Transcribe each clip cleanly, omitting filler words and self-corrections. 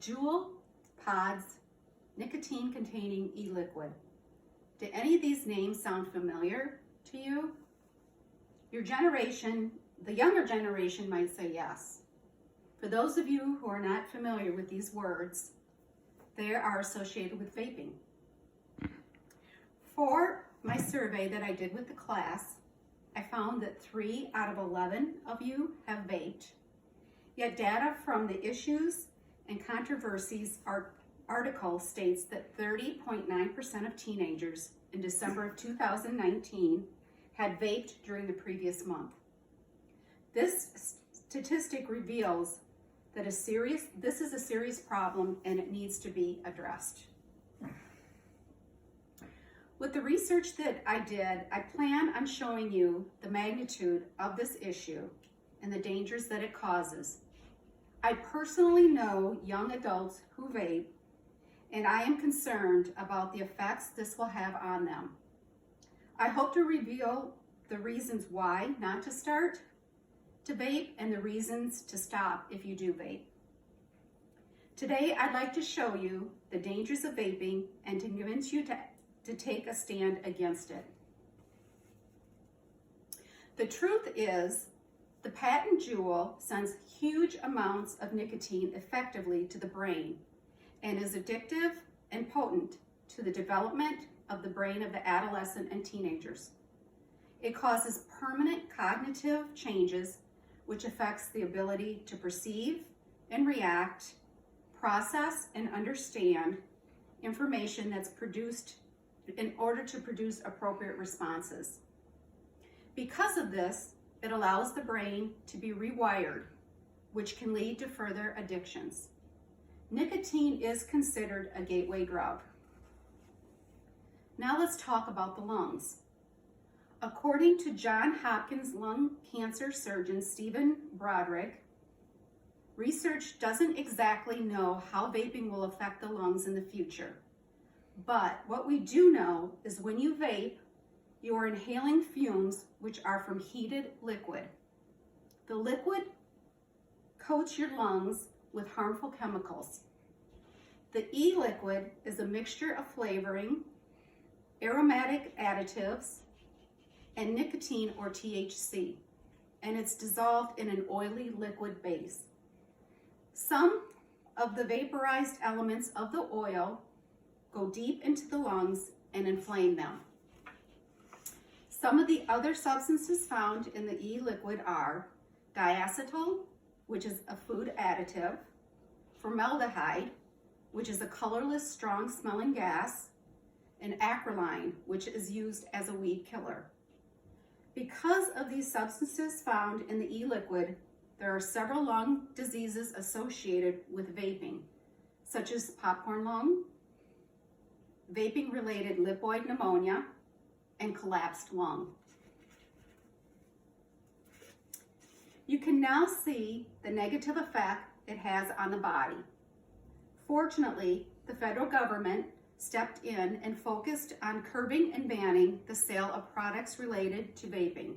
Juul, pods, nicotine-containing e-liquid. Do any of these names sound familiar to you? Your generation, the younger generation, might say yes. For those of you who are not familiar with these words, they are associated with vaping. For my survey that I did with the class, I found that 3 out of 11 of you have vaped. Yet data from the Issues and Controversies article states that 30.9% of teenagers in December of 2019 had vaped during the previous month. This statistic reveals that this is a serious problem and it needs to be addressed. With the research that I did, I plan on showing you the magnitude of this issue and the dangers that it causes. I personally know young adults who vape, and I am concerned about the effects this will have on them. I hope to reveal the reasons why not to start to vape and the reasons to stop if you do vape. Today, I'd like to show you the dangers of vaping and to convince you to take a stand against it. The truth is, the patent Juul sends huge amounts of nicotine effectively to the brain and is addictive and potent to the development of the brain of the adolescent and teenagers. It causes permanent cognitive changes which affects the ability to perceive and react, process and understand information that's produced in order to produce appropriate responses. Because of this, it allows the brain to be rewired, which can lead to further addictions. Nicotine is considered a gateway drug. Now let's talk about the lungs. According to Johns Hopkins lung cancer surgeon Stephen Broderick, research doesn't exactly know how vaping will affect the lungs in the future. But what we do know is when you vape, you are inhaling fumes which are from heated liquid. The liquid coats your lungs with harmful chemicals. The e-liquid is a mixture of flavoring, aromatic additives, and nicotine or THC, and it's dissolved in an oily liquid base. Some of the vaporized elements of the oil go deep into the lungs and inflame them. Some of the other substances found in the e-liquid are diacetyl, which is a food additive, formaldehyde, which is a colorless, strong-smelling gas, and acrolein, which is used as a weed killer. Because of these substances found in the e-liquid, there are several lung diseases associated with vaping, such as popcorn lung, vaping-related lipoid pneumonia, and collapsed lung. You can now see the negative effect it has on the body. Fortunately, the federal government stepped in and focused on curbing and banning the sale of products related to vaping.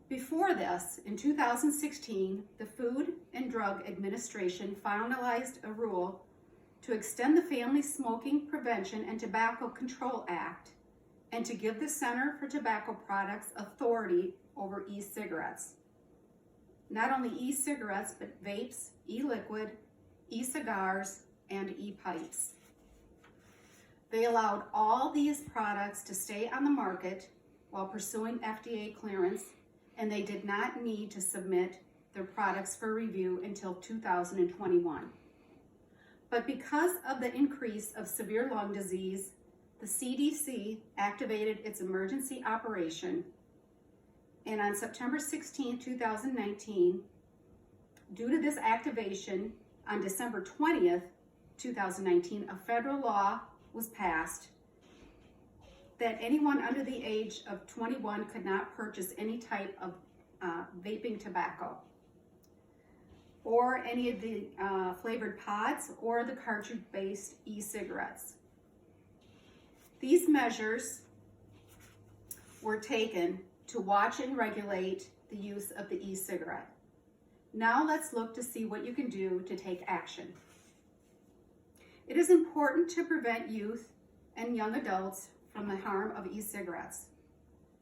Before this, in 2016, the Food and Drug Administration finalized a rule to extend the Family Smoking Prevention and Tobacco Control Act and to give the Center for Tobacco Products authority over e-cigarettes. Not only e-cigarettes, but vapes, e-liquid, e-cigars, and e-pipes. They allowed all these products to stay on the market while pursuing FDA clearance, and they did not need to submit their products for review until 2021. But because of the increase of severe lung disease, the CDC activated its emergency operation, and on September 16, 2019, due to this activation, on December 20th, 2019, a federal law was passed that anyone under the age of 21 could not purchase any type of vaping tobacco or any of the flavored pods or the cartridge-based e-cigarettes. These measures were taken to watch and regulate the use of the e-cigarette. Now let's look to see what you can do to take action. It is important to prevent youth and young adults from the harm of e-cigarettes.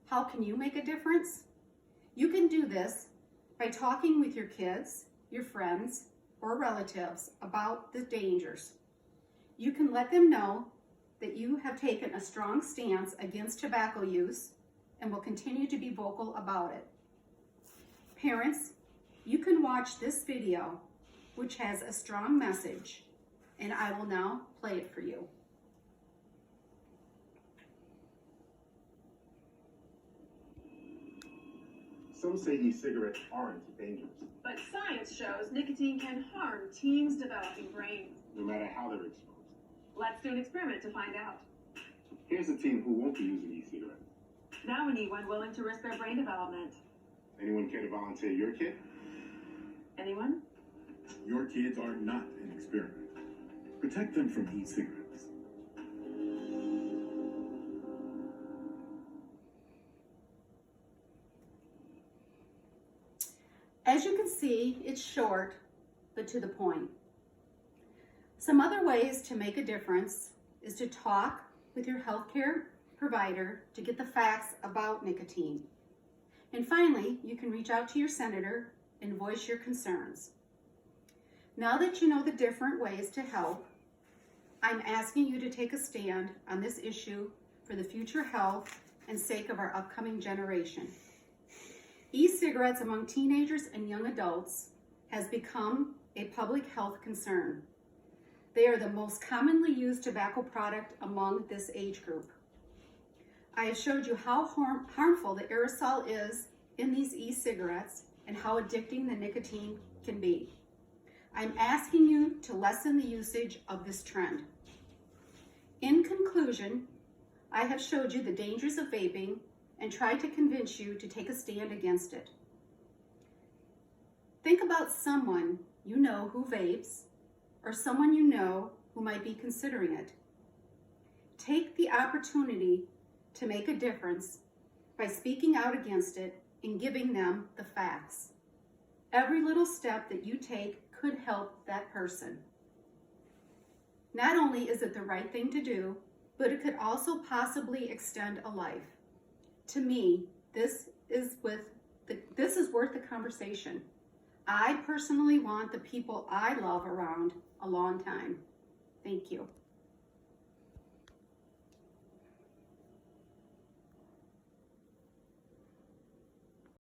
How can you make a difference? You can do this by talking with your kids, your friends, or relatives about the dangers. You can let them know that you have taken a strong stance against tobacco use and will continue to be vocal about it. Parents, you can watch this video, which has a strong message, and I will now play it for you. Some say e-cigarettes aren't dangerous, But science shows nicotine can harm teens' developing brains. no matter how they're exposed. Let's do an experiment to find out. Here's a teen who won't be using e-cigarettes. Now we need one willing to risk their brain development. Anyone care to volunteer your kid? Anyone? Your kids are not an experiment. Protect them from e-cigarettes. As you can see, it's short, but to the point. Some other ways to make a difference is to talk with your healthcare provider to get the facts about nicotine. And finally, you can reach out to your senator and voice your concerns. Now that you know the different ways to help, I'm asking you to take a stand on this issue for the future health and sake of our upcoming generation. E-cigarettes among teenagers and young adults has become a public health concern. They are the most commonly used tobacco product among this age group. I have showed you how harmful the aerosol is in these e-cigarettes and how addicting the nicotine can be. I'm asking you to lessen the usage of this trend. In conclusion, I have showed you the dangers of vaping and tried to convince you to take a stand against it. Think about someone you know who vapes or someone you know who might be considering it. Take the opportunity to make a difference by speaking out against it and giving them the facts. Every little step that you take could help that person. Not only is it the right thing to do, but it could also possibly extend a life. To me, this is worth the conversation. I personally want the people I love around a long time. Thank you.